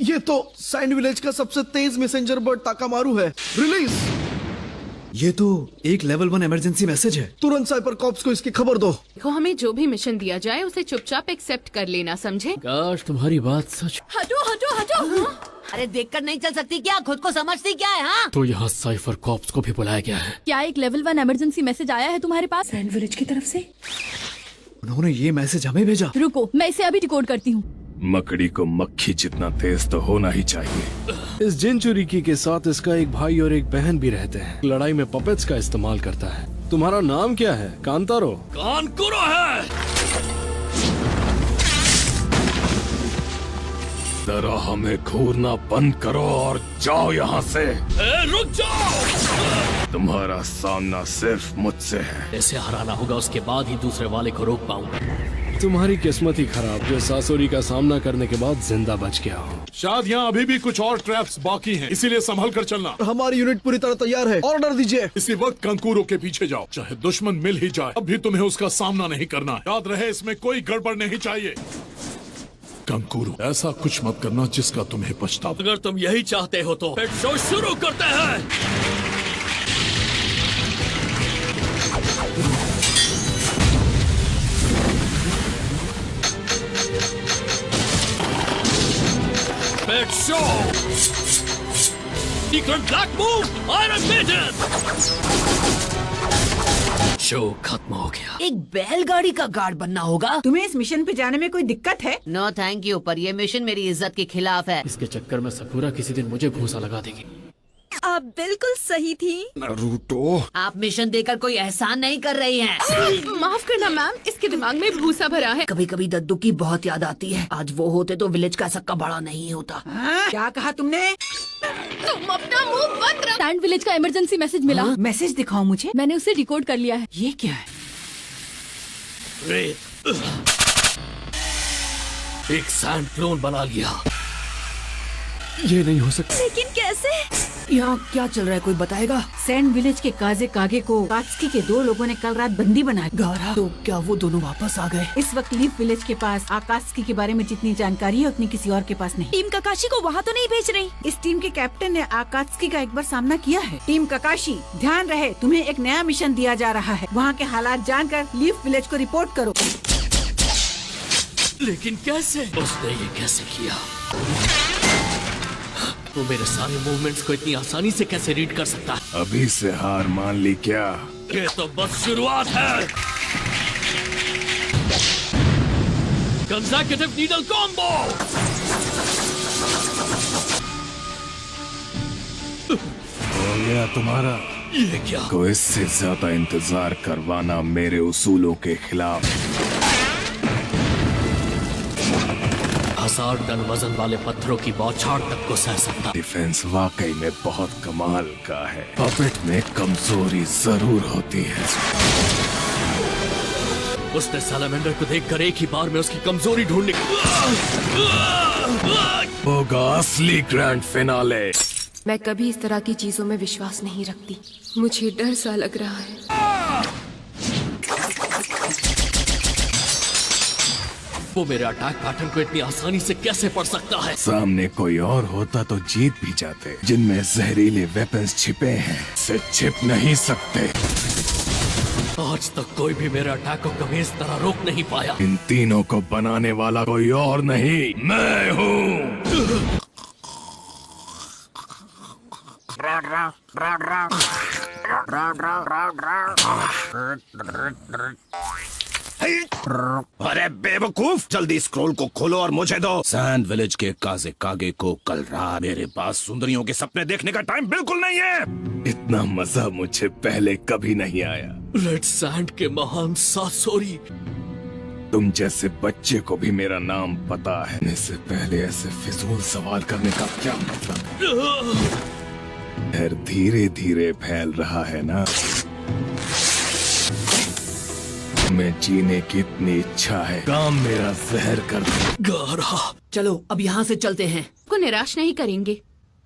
ये तो sand village का सबसे तेज मैसेंजर बर्ड ताकामारू है। रिलीज। ये तो एक लेवल 1 इमरजेंसी मैसेज है। तुरंत साइपर कॉप्स को इसकी खबर दो। देखो, हमें जो भी मिशन दिया जाए उसे चुपचाप एक्सेप्ट कर लेना, समझे? काश तुम्हारी बात सच। हटो हटो हटो। अरे देखकर नहीं चल सकती क्या? खुद को समझती क्या है? हाँ, तो यहाँ साइफर कॉप्स को भी बुलाया गया है। क्या एक लेवल 1 इमरजेंसी मैसेज आया है तुम्हारे पास? सैंड विलेज की तरफ से। उन्होंने ये मैसेज हमें भेजा। रुको, मैं इसे अभी डिकोड करती हूँ। मकड़ी को मक्खी जितना तेज तो होना ही चाहिए। इस जिनचुरिकी के साथ इसका एक भाई और एक बहन भी रहते हैं। लड़ाई में पपेट्स का इस्तेमाल करता है। तुम्हारा नाम क्या है? कांतारो। कानकुरो है। जरा हमें घूरना बंद करो और जाओ यहाँ से। रुक जाओ। तुम्हारा सामना सिर्फ मुझसे है। ऐसे हराना होगा, उसके बाद ही दूसरे वाले को रोक पाऊंगा। तुम्हारी किस्मत ही खराब जो सासुरी का सामना करने के बाद जिंदा बच गया हो। शायद यहाँ अभी भी कुछ और ट्रैप्स बाकी हैं, इसीलिए संभल कर चलना। हमारी यूनिट पूरी तरह तैयार है। ऑर्डर दीजिए। इसी वक्त कंकूरो के पीछे जाओ, चाहे दुश्मन मिल ही जाए, अब भी तुम्हें उसका सामना नहीं करना है। याद रहे, इसमें कोई गड़बड़ नहीं चाहिए। कंकूरो, ऐसा कुछ मत करना जिसका तुम्हें पछतावा। अगर तुम यही चाहते हो तो पेट शो शुरू करते हैं। Pet show secret black move iron major. Show खत्म हो गया। एक बैलगाड़ी का गार्ड बनना होगा। तुम्हें इस मिशन पे जाने में कोई दिक्कत है? नो थैंक यू, पर ये मिशन मेरी इज्जत के खिलाफ है। इसके चक्कर में सकुरा किसी दिन मुझे घूंसा लगा देगी। आप बिल्कुल सही थी। नारुतो, आप मिशन देकर कोई एहसान नहीं कर रही हैं। माफ करना मैम, इसके दिमाग में भूसा भरा है। कभी कभी दद्दू की बहुत याद आती है। आज वो होते तो विलेज का सक्का बड़ा नहीं होता। क्या कहा तुमने? तुम अपना मुंह बंद रखो। सैंड विलेज का इमरजेंसी मैसेज मिला। मैसेज दिखाओ मुझे। मैंने उसे डिकोड कर लिया है। ये क्या है? एक सैंड क्लोन बना लिया। ये नहीं हो सकता। लेकिन कैसे? यहाँ क्या चल रहा है, कोई बताएगा? सैंड विलेज के काजे कागे को कात्सुकी के 2 लोगों ने कल रात बंदी बनाया। गारा, तो क्या वो दोनों वापस आ गए? इस वक्त लीफ विलेज के पास आकात्सुकी के बारे में जितनी जानकारी है उतनी किसी और के पास नहीं। टीम ककाशी को वहाँ तो नहीं भेज रही? इस टीम के कैप्टन ने आकात्सुकी का एक बार सामना किया है। टीम ककाशी, ध्यान रहे, तुम्हें एक नया मिशन दिया जा रहा है। वहाँ के हालात जानकर लीफ विलेज को रिपोर्ट करो। लेकिन कैसे? उसने ये कैसे किया? वो मेरे सारे मूवमेंट्स को इतनी आसानी से कैसे रीड कर सकता है? अभी से हार मान ली क्या? ये तो बस शुरुआत है। Consecutive needle combo. हो गया तुम्हारा? ये क्या? को इससे ज्यादा इंतजार करवाना मेरे उसूलों के खिलाफ। 1000 टन वजन वाले पत्थरों की बौछार तक को सह सकता। डिफेंस वाकई में बहुत कमाल का है। पपेट में कमजोरी जरूर होती है। उसने सैलमेंडर को देखकर एक ही बार में उसकी कमजोरी ढूंढने होगा असली ग्रैंड फिनाले। मैं कभी इस तरह की चीजों में विश्वास नहीं रखती। मुझे डर सा लग रहा है। वो मेरे अटैक पैटर्न को इतनी आसानी से कैसे पढ़ सकता है? सामने कोई और होता तो जीत भी जाते। जिनमें जहरीले वेपन्स छिपे हैं, से छिप नहीं सकते। आज तक कोई भी मेरे अटैक को कभी इस तरह रोक नहीं पाया। इन तीनों को बनाने वाला कोई और नहीं, मैं हूँ। अरे बेवकूफ, जल्दी स्क्रोल को खोलो और मुझे दो। सैंड विलेज के काजे कागे को कल रात। मेरे पास सुंदरियों के सपने देखने का टाइम बिल्कुल नहीं है। इतना मजा मुझे पहले कभी नहीं आया। रेड सैंड के महान सासोरी। तुम जैसे बच्चे को भी मेरा नाम पता है। इससे पहले ऐसे फिजूल सवाल करने का क्या मतलब? डर धीरे धीरे फैल रहा है ना। मैं जीने की इतनी इच्छा है, काम मेरा जहर कर गारा। चलो अब यहाँ से चलते हैं। को निराश नहीं करेंगे।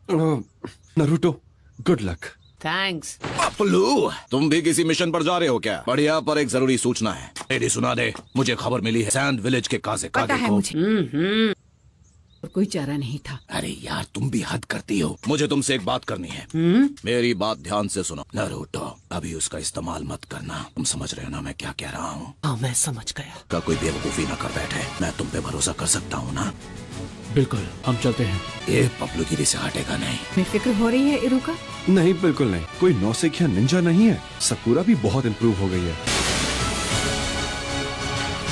Naruto, good luck. Thanks. Pappu, तुम भी किसी मिशन पर जा रहे हो क्या? बढ़िया, पर एक जरूरी सूचना है। मेरी सुना दे, मुझे खबर मिली है सैंड विलेज के काजे पता कागे है को। मुझे। कोई चारा नहीं था। अरे यार तुम भी हद करती हो। मुझे तुमसे एक बात करनी है। मेरी बात ध्यान से सुनो। नारुतो, अभी उसका इस्तेमाल मत करना। तुम समझ रहे हो ना मैं क्या कह रहा हूँ? हाँ मैं समझ गया। का कोई बेवकूफी ना कर बैठे। मैं तुम पे भरोसा कर सकता हूँ ना? बिल्कुल, हम चलते हैं। ये पपलूगिरी से हटेगा नहीं। बेफिक्र हो रही है इरुका? नहीं बिल्कुल नहीं। कोई नौसिखिया निंजा नहीं है। सकुरा भी बहुत इम्प्रूव हो गई है।